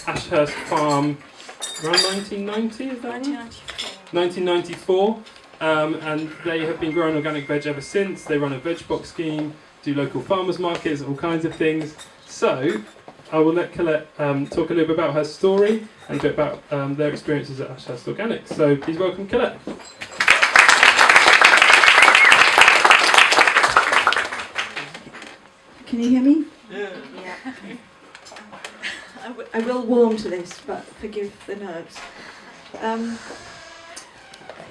Ashurst Farm around 1990, is that right? 1994. And they have been growing organic veg ever since. They run a veg box scheme, do local farmers markets, all kinds of things. So I will let Colette talk a little bit about her story and a bit about their experiences at Ashurst Organics. So please welcome Colette. Can you hear me? Yeah. I will warm to this, but forgive the nerves.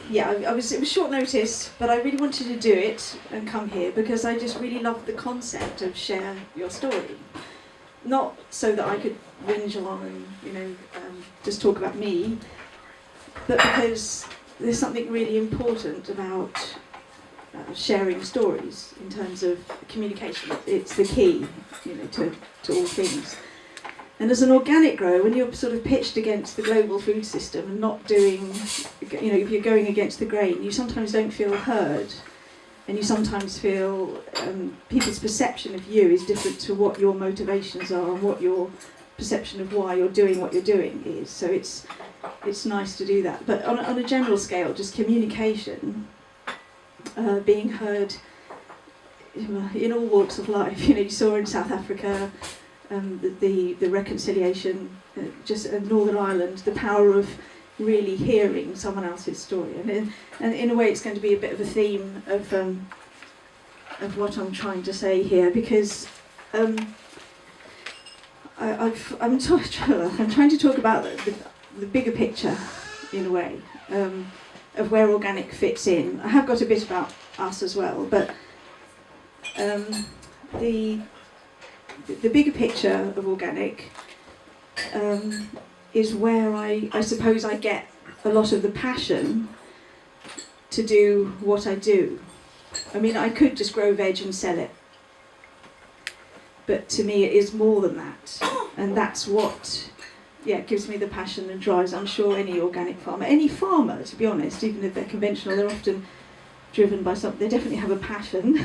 It was short notice, but I really wanted to do it and come here because I just really loved the concept of share your story. Not so that I could whinge on and just talk about me, but because there's something really important about sharing stories in terms of communication. It's the key, to all things. And as an organic grower, when you're sort of pitched against the global food system and not doing, if you're going against the grain, you sometimes don't feel heard, and you sometimes feel people's perception of you is different to what your motivations are and what your perception of why you're doing what you're doing is. So it's nice to do that. But on a general scale, just communication, being heard in all walks of life. You saw in South Africa, the reconciliation, just in Northern Ireland, the power of really hearing someone else's story, and in a way it's going to be a bit of a theme of what I'm trying to say here, because I'm trying to talk about the bigger picture in a way of where organic fits in. I have got a bit about us as well, but the bigger picture of organic is where I suppose I get a lot of the passion to do what I do. I mean, I could just grow veg and sell it, but to me it is more than that, and that's what gives me the passion and drives, I'm sure, any organic farmer, any farmer, to be honest, even if they're conventional, they're often driven by something. They definitely have a passion,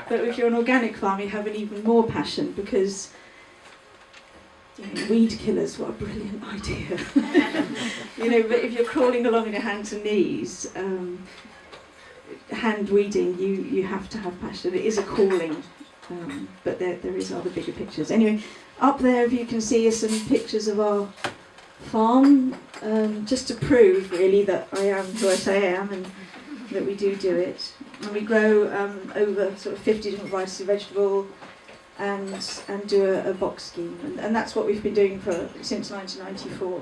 but if you're an organic farmer, you have an even more passion, because weed killers, what a brilliant idea. But if you're crawling along on your hands and knees, hand weeding, you have to have passion. It is a calling, but there is other bigger pictures. Anyway, up there, if you can see, are some pictures of our farm, just to prove really that I am who I say I am, and that we do it. And we grow over sort of 50 different varieties of vegetable, and do a box scheme, and that's what we've been doing since 1994.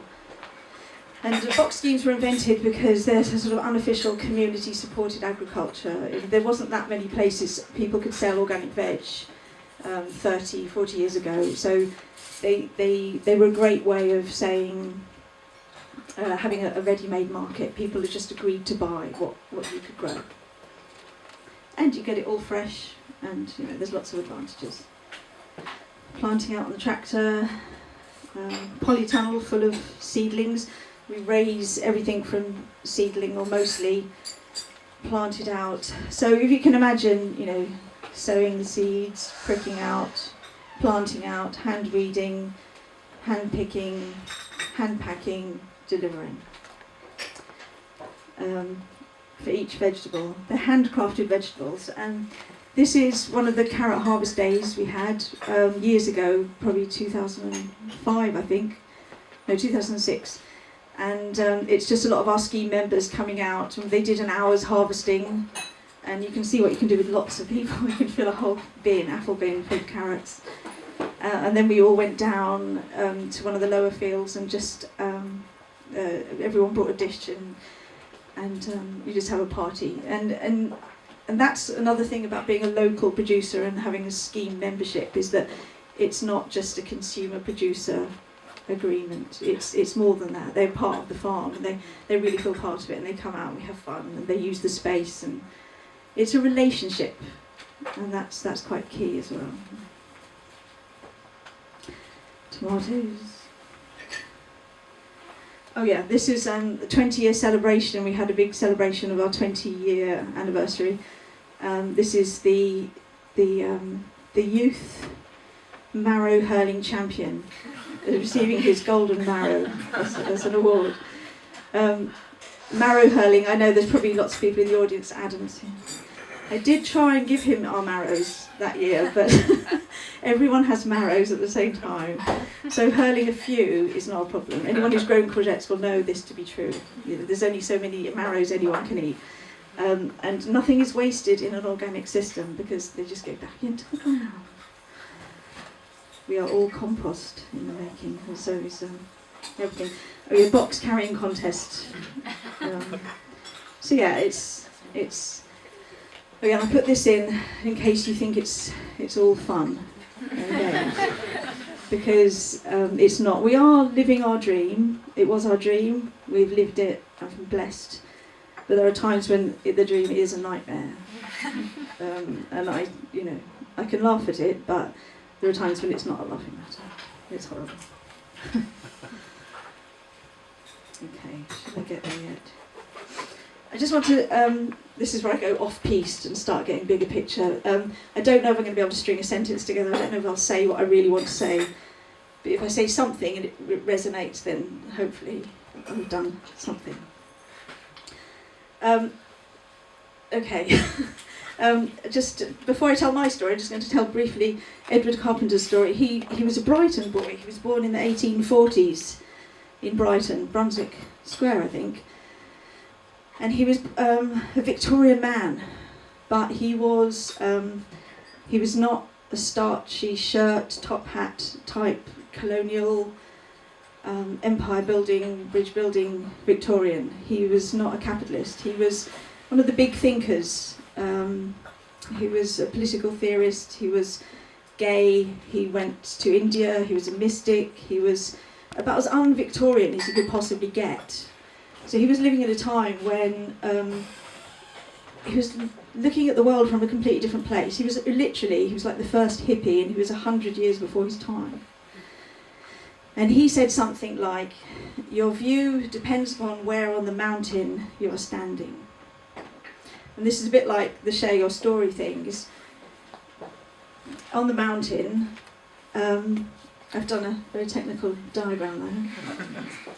And the box schemes were invented because there's a sort of unofficial community-supported agriculture. There wasn't that many places people could sell organic veg 30, 40 years ago, so they were a great way of saying, having a ready-made market. People had just agreed to buy what you could grow, and you get it all fresh, and there's lots of advantages. Planting out on the tractor, polytunnel full of seedlings. We raise everything from seedling, or mostly planted out. So if you can imagine, sowing the seeds, pricking out, planting out, hand weeding, hand picking, hand packing, delivering. For each vegetable, they're handcrafted vegetables, and this is one of the carrot harvest days we had years ago, probably 2005, I think. No, 2006. And it's just a lot of our scheme members coming out, and they did an hour's harvesting, and you can see what you can do with lots of people. You can fill a whole apple bin full of carrots. And then we all went down to one of the lower fields, and just everyone brought a dish, and you just have a party. And that's another thing about being a local producer and having a scheme membership, is that it's not just a consumer-producer agreement. It's more than that. They're part of the farm, and they really feel part of it, and they come out and we have fun, and they use the space, and it's a relationship, and that's quite key as well. Tomatoes. Oh yeah, this is the 20-year celebration. We had a big celebration of our 20-year anniversary. This is the youth marrow hurling champion. receiving his golden marrow as an award. Marrow hurling, I know there's probably lots of people in the audience, Adam's here. I did try and give him our marrows that year, but everyone has marrows at the same time. So hurling a few is not a problem. Anyone who's grown courgettes will know this to be true. There's only so many marrows anyone can eat. And nothing is wasted in an organic system because they just go back into the ground. We are all compost in the making, and so is everything. Oh, a box carrying contest. So yeah, it's. Oh yeah, I put this in case you think it's all fun and games, because it's not. We are living our dream. It was our dream. We've lived it. I've been blessed. But there are times when the dream is a nightmare, and I can laugh at it, but there are times when it's not a laughing matter. It's horrible. Okay, should I get there yet? I just want to, this is where I go off-piste and start getting bigger picture. I don't know if I'm going to be able to string a sentence together. I don't know if I'll say what I really want to say. But if I say something and it resonates, then hopefully I've done something. Okay. Just before I tell my story, I'm just going to tell briefly Edward Carpenter's story. He was a Brighton boy. He was born in the 1840s in Brighton, Brunswick Square, I think. And he was a Victorian man, but he was not a starchy shirt, top hat type colonial empire building, bridge building Victorian. He was not a capitalist. He was one of the big thinkers. He was a political theorist. He was gay. He went to India. He was a mystic. He was about as un-Victorian as you could possibly get. So he was living at a time when he was looking at the world from a completely different place. He was like the first hippie, and he was 100 years before his time. And he said something like, "Your view depends upon where on the mountain you are standing." And this is a bit like the share your story thing. Is on the mountain, I've done a very technical diagram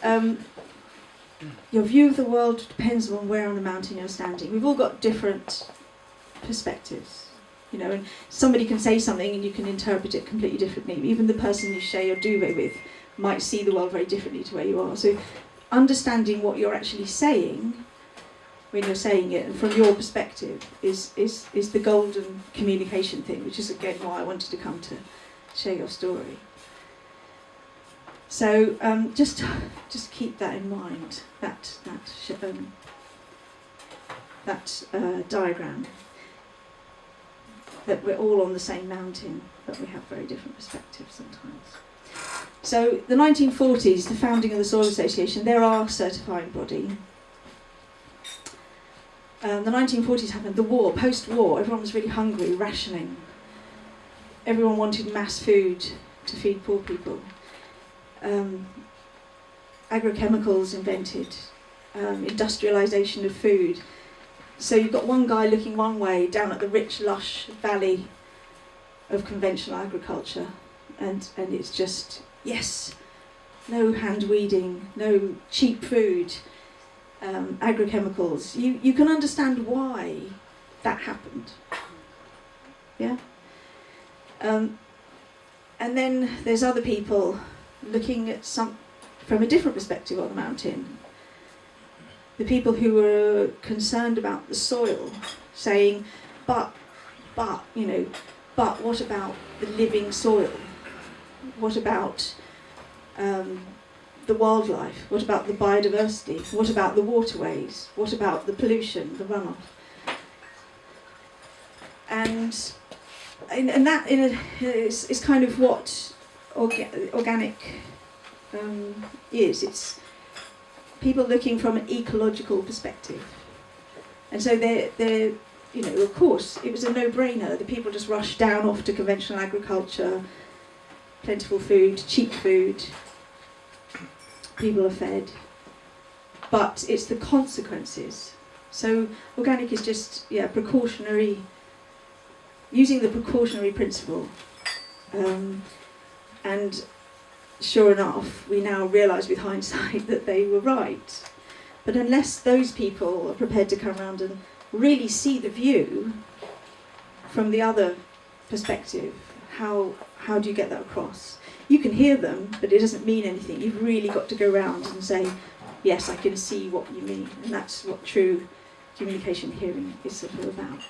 there. Your view of the world depends on where on the mountain you're standing. We've all got different perspectives, and somebody can say something and you can interpret it completely differently. Even the person you share your duvet with might see the world very differently to where you are. So understanding what you're actually saying when you're saying it, and from your perspective, is the golden communication thing, which is again why I wanted to come to share your story. So just keep that in mind. That diagram. That we're all on the same mountain, but we have very different perspectives sometimes. So the 1940s, the founding of the Soil Association, they're our certifying body. The 1940s happened, the war, post-war, everyone was really hungry, rationing. Everyone wanted mass food to feed poor people. Agrochemicals invented, industrialisation of food. So you've got one guy looking one way down at the rich, lush valley of conventional agriculture, and it's just, yes, no hand weeding, no cheap food, agrochemicals. You can understand why that happened. Yeah? And then there's other people looking at from a different perspective on the mountain. The people who were concerned about the soil, saying, but what about the living soil? What about the wildlife? What about the biodiversity? What about the waterways? What about the pollution, the runoff? And that is kind of what organic is. It's people looking from an ecological perspective, and so they're of course it was a no-brainer. The people just rushed down off to conventional agriculture, plentiful food, cheap food. People are fed, but it's the consequences. So organic is just precautionary, using the precautionary principle, and sure enough, we now realise with hindsight that they were right. But unless those people are prepared to come around and really see the view from the other perspective, how do you get that across? You can hear them, but it doesn't mean anything. You've really got to go around and say, yes, I can see what you mean. And that's what true communication hearing is sort of about.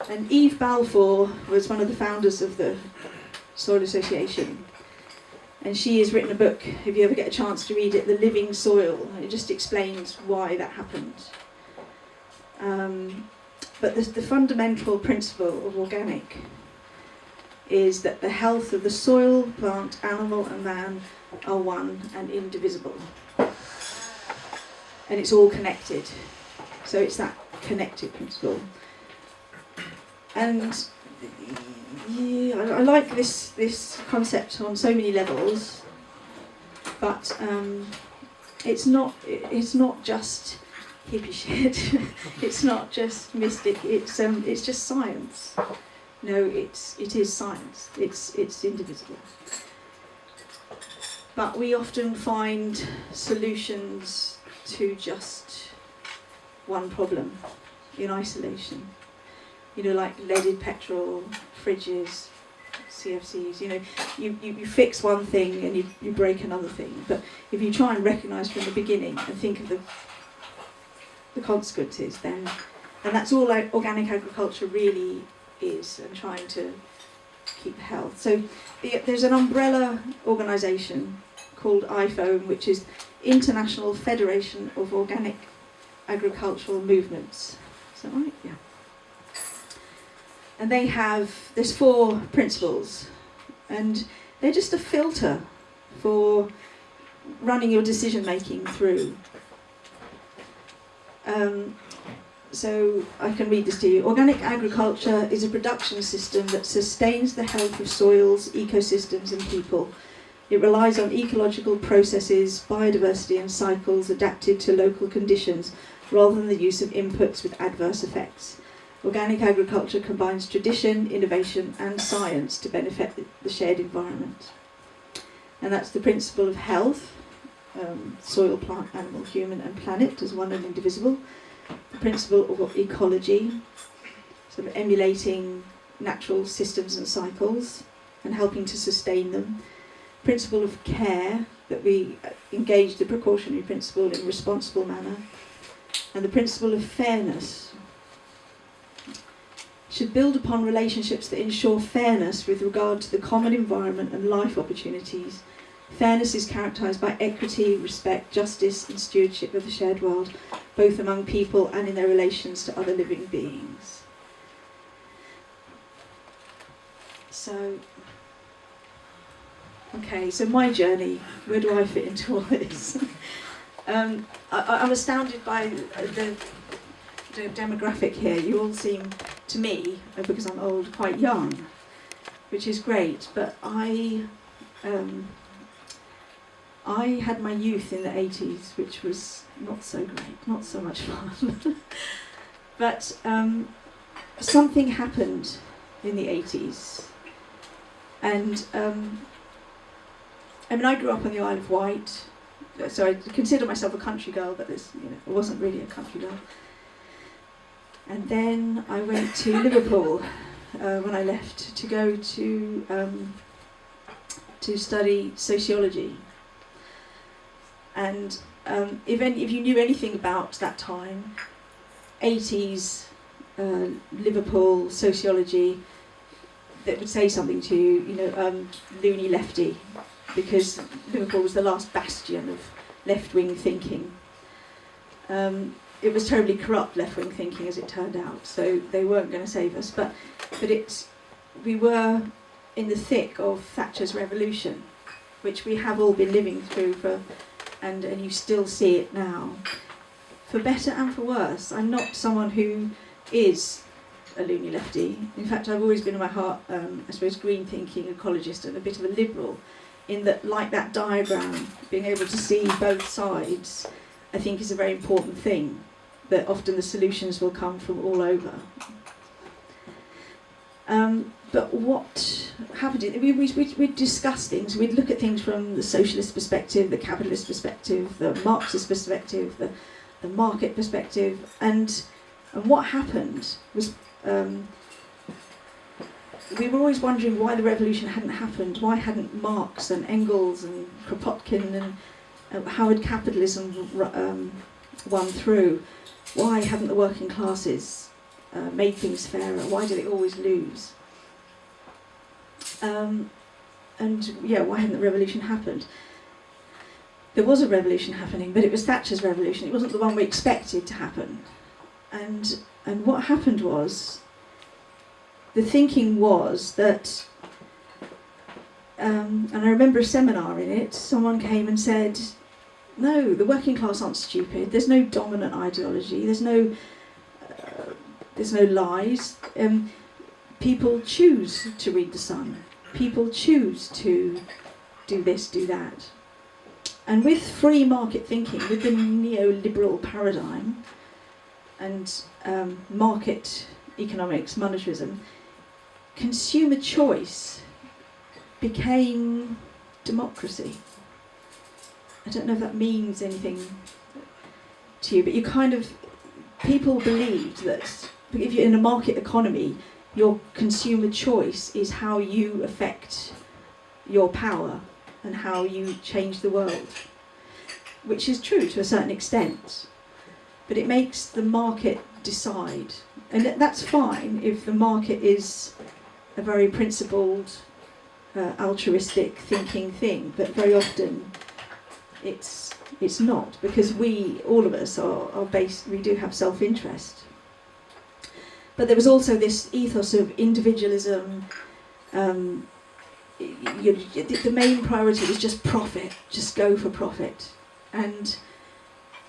And Eve Balfour was one of the founders of the Soil Association. And she has written a book, if you ever get a chance to read it, The Living Soil. It just explains why that happened. But the fundamental principle of organic is that the health of the soil, plant, animal and man are one and indivisible. And it's all connected. So it's that connected principle. And yeah, I like this concept on so many levels, but it's not just hippie shit. It's not just mystic. It's just science. No, it is science. It's indivisible. But we often find solutions to just one problem in isolation. You know, like leaded petrol, fridges, CFCs. You know, you fix one thing and you break another thing. But if you try and recognise from the beginning and think of the consequences, then, and that's all like organic agriculture really is, and trying to keep health. So there's an umbrella organisation called IFOAM, which is International Federation of Organic Agricultural Movements. Is that right? Yeah. And there's 4 principles, and they're just a filter for running your decision making through. So I can read this to you. Organic agriculture is a production system that sustains the health of soils, ecosystems and people. It relies on ecological processes, biodiversity and cycles adapted to local conditions rather than the use of inputs with adverse effects. Organic agriculture combines tradition, innovation and science to benefit the shared environment. And that's the principle of health, soil, plant, animal, human and planet as one and indivisible. The principle of ecology, sort of emulating natural systems and cycles and helping to sustain them. Principle of care, that we engage the precautionary principle in a responsible manner. And the principle of fairness should build upon relationships that ensure fairness with regard to the common environment and life opportunities. Fairness is characterised by equity, respect, justice and stewardship of the shared world, both among people and in their relations to other living beings. So, okay, so my journey, where do I fit into all this? I'm astounded by the demographic here. You all seem, to me, because I'm old, quite young, which is great, but I had my youth in the 80s, which was not so great, not so much fun. But something happened in the 80s. And I mean, I grew up on the Isle of Wight, so I consider myself a country girl, but I wasn't really a country girl. And then I went to Liverpool when I left to go to study sociology. And if you knew anything about that time, 80s Liverpool sociology, that would say something to you, loony lefty, because Liverpool was the last bastion of left-wing thinking. It was terribly corrupt left-wing thinking, as it turned out, so they weren't going to save us. But we were in the thick of Thatcher's revolution, which we have all been living through and you still see it now. For better and for worse, I'm not someone who is a loony lefty. In fact, I've always been in my heart, I suppose, green thinking, ecologist, and a bit of a liberal, in that, like that diagram, being able to see both sides, I think is a very important thing, that often the solutions will come from all over. But what happened? We'd discuss things. We'd look at things from the socialist perspective, the capitalist perspective, the Marxist perspective, the market perspective, and what happened was we were always wondering why the revolution hadn't happened. Why hadn't Marx and Engels and Kropotkin and how had capitalism won through? Why hadn't the working classes made things fairer? Why did it always lose? And yeah, why hadn't the revolution happened? There was a revolution happening, but it was Thatcher's revolution. It wasn't the one we expected to happen. And what happened was, the thinking was that, and I remember a seminar in it, someone came and said, no, the working class aren't stupid, there's no dominant ideology, there's no lies. People choose to read The Sun. People choose to do this, do that. And with free market thinking, with the neoliberal paradigm and market economics, monetarism, consumer choice became democracy. I don't know if that means anything to you, but people believed that if you're in a market economy, your consumer choice is how you affect your power and how you change the world, which is true to a certain extent, but it makes the market decide. And that's fine if the market is a very principled, altruistic thinking thing, but very often it's not, because all of us are based, we do have self-interest. But there was also this ethos of individualism. The main priority was just profit, just go for profit, and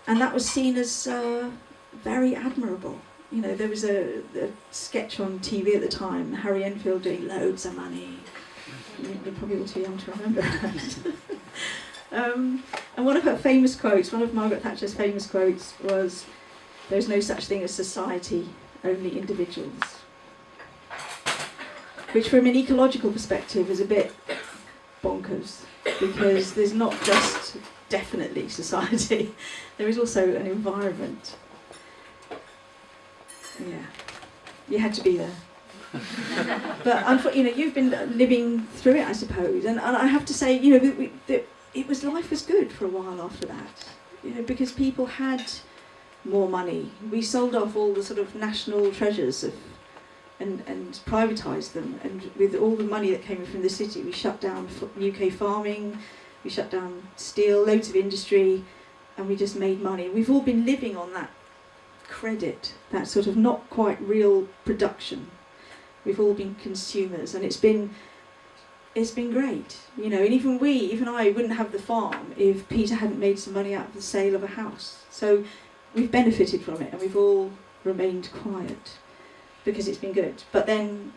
that was seen as very admirable. You know, there was a sketch on TV at the time, Harry Enfield doing loads of money. You're probably all too young to remember that. And one of her famous quotes, one of Margaret Thatcher's famous quotes was, "There's no such thing as society, only individuals." Which from an ecological perspective is a bit bonkers, because there's not just definitely society, there is also an environment. Yeah, you had to be there. But you've been living through it, I suppose, and I have to say, life was good for a while after that, because people had more money. We sold off all the sort of national treasures and privatised them, and with all the money that came in from the city, we shut down UK farming, we shut down steel, loads of industry, and we just made money. We've all been living on that credit, that sort of not quite real production. We've all been consumers, and it's been great, and even I wouldn't have the farm if Peter hadn't made some money out of the sale of a house. So we've benefited from it, and we've all remained quiet because it's been good. But then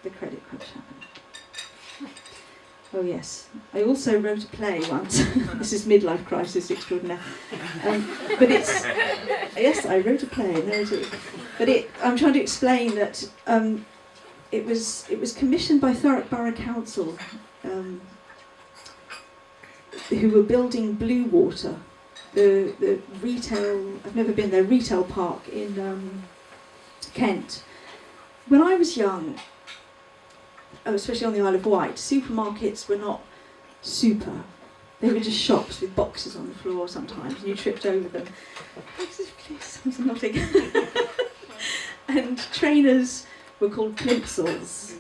the credit crunch happened. Oh yes, I also wrote a play once. This is midlife crisis extraordinaire. But yes, I wrote a play. There it is. But I'm trying to explain that it was commissioned by Thurrock Borough Council, who were building Blue Water, the retail. I've never been there. Retail park in Kent. When I was young, especially on the Isle of Wight, supermarkets were not super. They were just shops with boxes on the floor sometimes, and you tripped over them. Please, I'm nodding. And trainers were called plimsolls.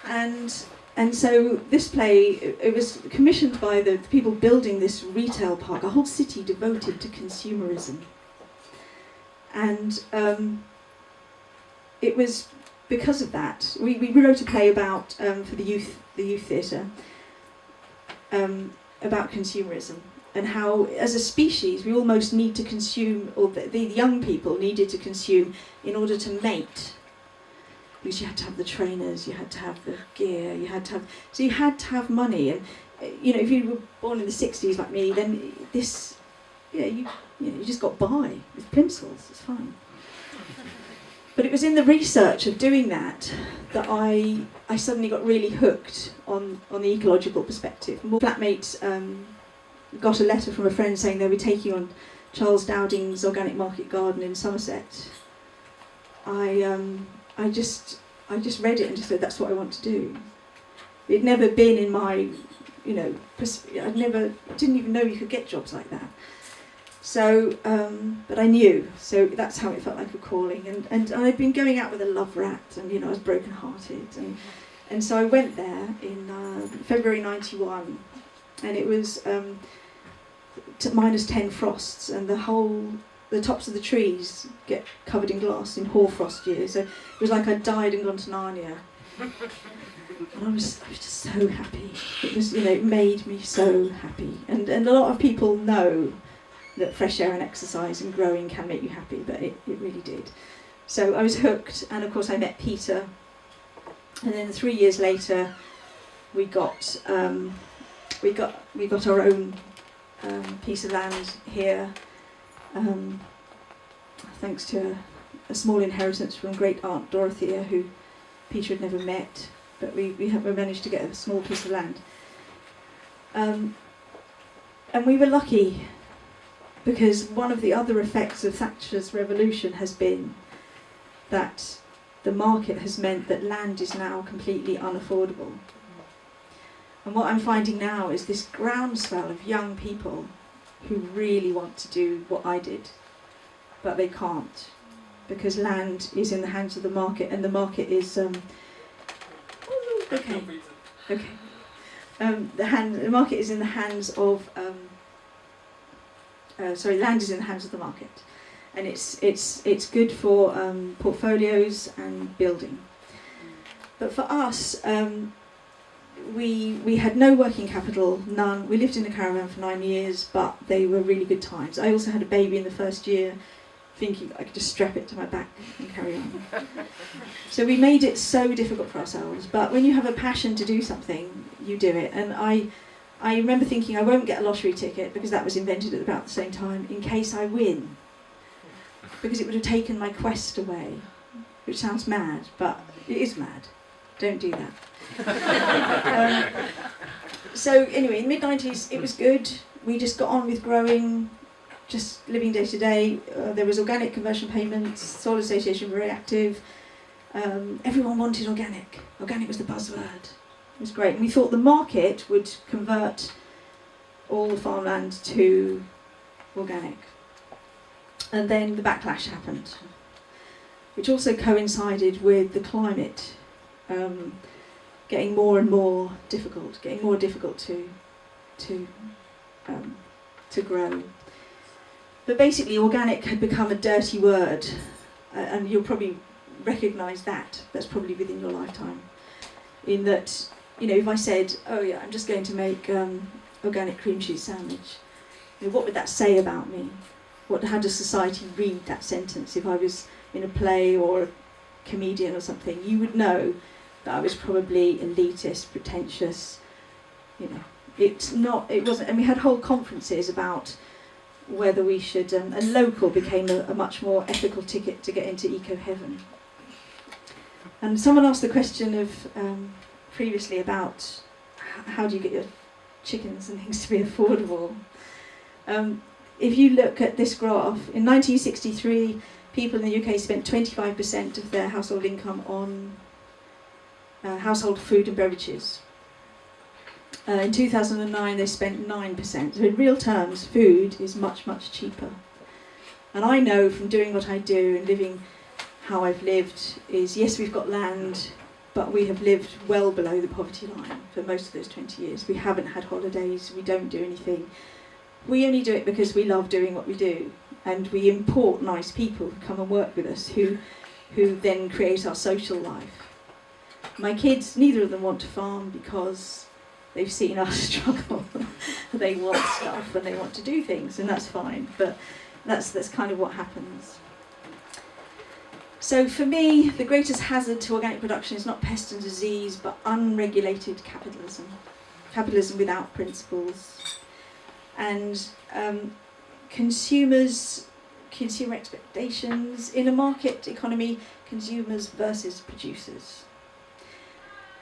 And so this play, it was commissioned by the people building this retail park, a whole city devoted to consumerism. And it was because of that. We wrote a play about, for the youth theatre, about consumerism, and how, as a species, we almost need to consume, or the young people needed to consume in order to mate. Because you had to have the trainers, you had to have the gear, you had to have money. And if you were born in the 60s like me, then you just got by with plimsolls. It's fine. But it was in the research of doing that that I suddenly got really hooked on the ecological perspective. My flatmate got a letter from a friend saying they were taking on Charles Dowding's organic market garden in Somerset. I just read it and just said, that's what I want to do. It'd never been in my, didn't even know you could get jobs like that. So, but I knew, so that's how it felt like a calling. And I'd been going out with a love rat, and I was broken-hearted. And so I went there in February '91, and it was -10 frosts, and the tops of the trees get covered in glass in hoarfrost years. So it was like I died and gone to Narnia. And I was just so happy. It was, it made me so happy. And a lot of people know that fresh air and exercise and growing can make you happy, but it really did. So I was hooked, and of course I met Peter. And then 3 years later, we got our own piece of land here, thanks to a small inheritance from great aunt Dorothea, who Peter had never met, but we managed to get a small piece of land. And we were lucky, because one of the other effects of Thatcher's revolution has been that the market has meant that land is now completely unaffordable. And what I'm finding now is this groundswell of young people who really want to do what I did, but they can't, because land is in the hands of the market, and the market is the market is in the hands of land is in the hands of the market, and it's good for portfolios and building. But for us, we had no working capital, none. We lived in a caravan for 9 years, but they were really good times. I also had a baby in the first year, thinking I could just strap it to my back and carry on. So we made it so difficult for ourselves. But when you have a passion to do something, you do it. And I remember thinking I won't get a lottery ticket, because that was invented at about the same time, in case I win, because it would have taken my quest away, which sounds mad, but it is mad. Don't do that. So anyway, in the mid-90s, it was good. We just got on with growing, just living day to day. There was organic conversion payments, soil association very active. Everyone wanted organic. Organic was the buzzword. It was great. And we thought the market would convert all the farmland to organic. And then the backlash happened, which also coincided with the climate getting more and more difficult, to grow. But basically, organic had become a dirty word, and you'll probably recognise that. That's probably within your lifetime. In that, if I said, "Oh yeah, I'm just going to make organic cream cheese sandwich," what would that say about me? How does society read that sentence? If I was in a play or a comedian or something, you would know that I was probably elitist, pretentious. It wasn't. And we had whole conferences about whether we should, and local became a much more ethical ticket to get into eco heaven. And someone asked the question of previously about how do you get your chickens and things to be affordable. If you look at this graph, in 1963, people in the UK spent 25% of their household income on household food and beverages. In 2009, they spent 9%. So in real terms, food is much, much cheaper. And I know from doing what I do and living how I've lived is, yes, we've got land, but we have lived well below the poverty line for most of those 20 years. We haven't had holidays, we don't do anything. We only do it because we love doing what we do. And we import nice people who come and work with us, who then create our social life. My kids, neither of them want to farm because they've seen us struggle. They want stuff and they want to do things, and that's fine. But that's kind of what happens. So for me, the greatest hazard to organic production is not pest and disease, but unregulated capitalism. Capitalism without principles. And consumers consumer expectations. In a market economy, consumers versus producers.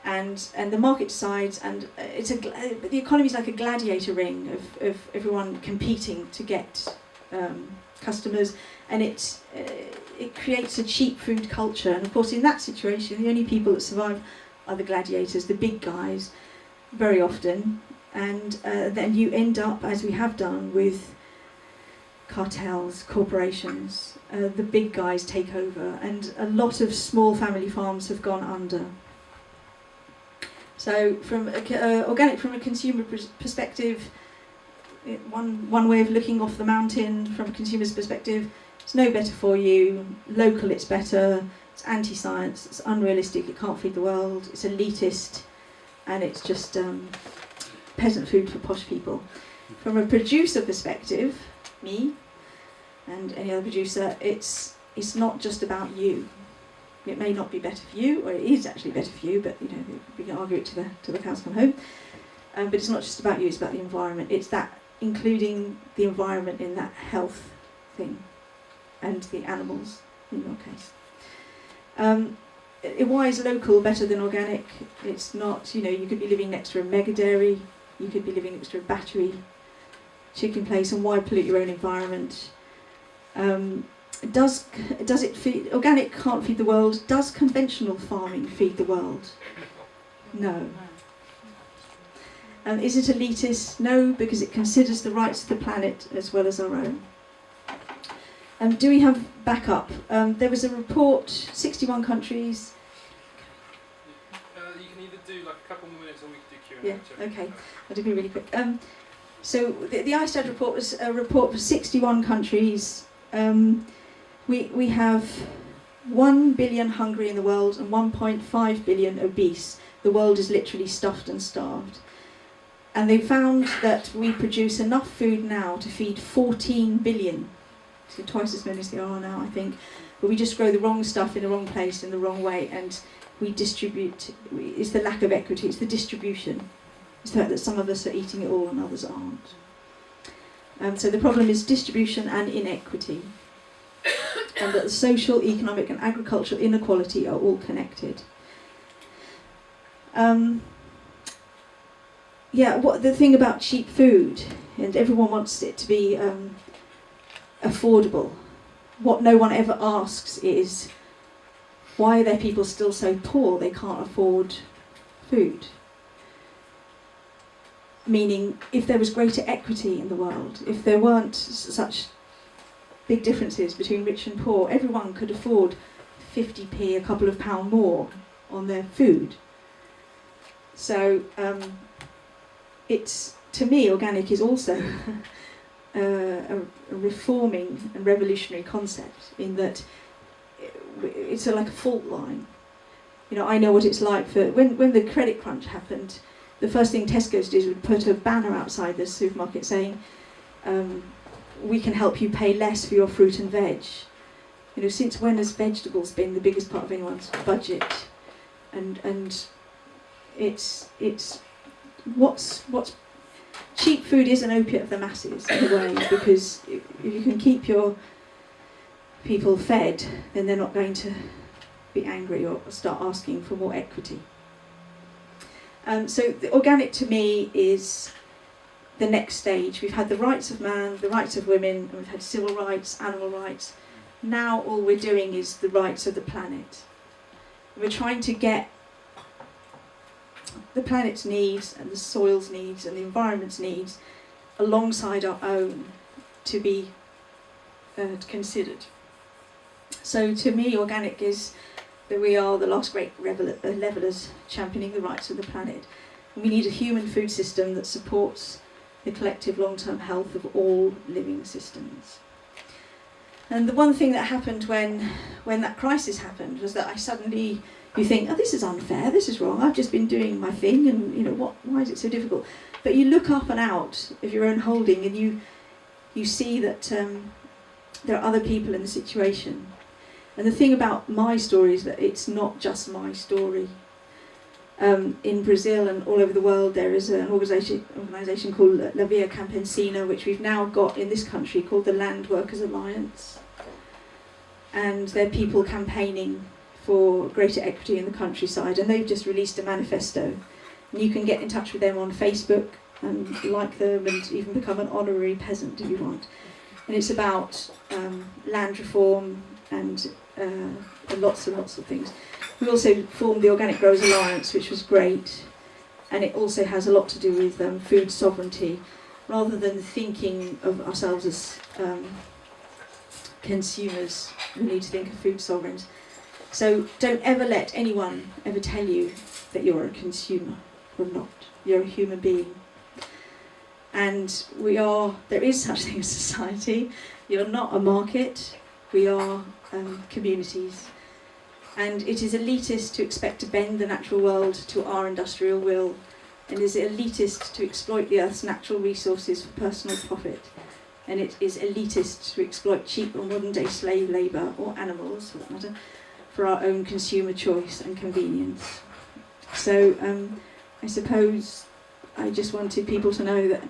And the market decides, and the economy is like a gladiator ring of everyone competing to get customers, and it creates a cheap food culture. And of course, in that situation, the only people that survive are the gladiators, the big guys, very often. And then you end up, as we have done, with cartels, corporations. The big guys take over, and a lot of small family farms have gone under. So, from organic from a consumer perspective, one way of looking off the mountain from a consumer's perspective, it's no better for you. Local, it's better. It's anti-science. It's unrealistic. It can't feed the world. It's elitist, and it's just peasant food for posh people. From a producer perspective, me and any other producer, it's not just about you. It may not be better for you, or it is actually better for you, but we can argue it to the cows come home. But it's not just about you, it's about the environment. It's that including the environment in that health thing, and the animals in your case. Why is local better than organic? It's not, you could be living next to a mega dairy, you could be living next to a battery chicken place, and why pollute your own environment? Does it feed? Organic can't feed the world. Does conventional farming feed the world? No. Is it elitist? No, because it considers the rights of the planet as well as our own. Do we have backup? There was a report, 61 countries. You can either do like a couple more minutes, or we can do Q&A. Yeah, okay. I'll do it really quick. So the ISTAD report was a report for 61 countries. We have 1 billion hungry in the world and 1.5 billion obese. The world is literally stuffed and starved. And they found that we produce enough food now to feed 14 billion. So twice as many as there are now, I think. But we just grow the wrong stuff in the wrong place in the wrong way, and we distribute. It's the lack of equity, it's the distribution. It's the fact that some of us are eating it all and others aren't. So the problem is distribution and inequity. And that the social, economic and agricultural inequality are all connected. What the thing about cheap food, and everyone wants it to be affordable. What no one ever asks is, why are there people still so poor they can't afford food? Meaning, if there was greater equity in the world, if there weren't such big differences between rich and poor, everyone could afford 50p, a couple of pound more on their food. So it's, to me, organic is also a reforming and revolutionary concept, in that it's like a fault line. I know what it's like for when the credit crunch happened. The first thing Tesco's did was put a banner outside the supermarket saying, we can help you pay less for your fruit and veg. Since when has vegetables been the biggest part of anyone's budget? And it's what's cheap food is an opiate of the masses in a way, because if you can keep your people fed, then they're not going to be angry or start asking for more equity. So the organic to me is the next stage. We've had the rights of man, the rights of women, and we've had civil rights, animal rights. Now all we're doing is the rights of the planet. We're trying to get the planet's needs and the soil's needs and the environment's needs alongside our own to be considered. So to me, organic is that we are the last great levellers championing the rights of the planet. And we need a human food system that supports the collective long-term health of all living systems. And the one thing that happened when that crisis happened was that you think, oh, this is unfair, this is wrong, I've just been doing my thing, and why is it so difficult? But you look up and out of your own holding, and you see that there are other people in the situation. And the thing about my story is that it's not just my story. In Brazil and all over the world, there is an organisation called La Via Campesina, which we've now got in this country, called the Land Workers Alliance. and they're people campaigning for greater equity in the countryside, and they've just released a manifesto. And you can get in touch with them on Facebook and like them and even become an honorary peasant if you want. And it's about land reform and lots and lots of things. We also formed the Organic Growers Alliance, which was great, and it also has a lot to do with food sovereignty, rather than thinking of ourselves as consumers. We need to think of food sovereigns. So don't ever let anyone ever tell you that you're a consumer. You're not. You're a human being. And there is such thing as society. You're not a market. We are communities. And it is elitist to expect to bend the natural world to our industrial will, and it is elitist to exploit the earth's natural resources for personal profit. And it is elitist to exploit cheap or modern day slave labour, or animals for that matter, for our own consumer choice and convenience. So I suppose I just wanted people to know that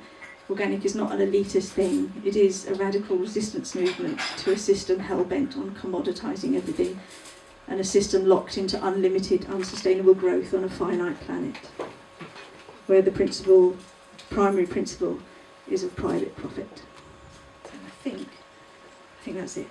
organic is not an elitist thing. It is a radical resistance movement to a system hell-bent on commoditising everything, and a system locked into unlimited, unsustainable growth on a finite planet, where the primary principle is of private profit. So I think that's it.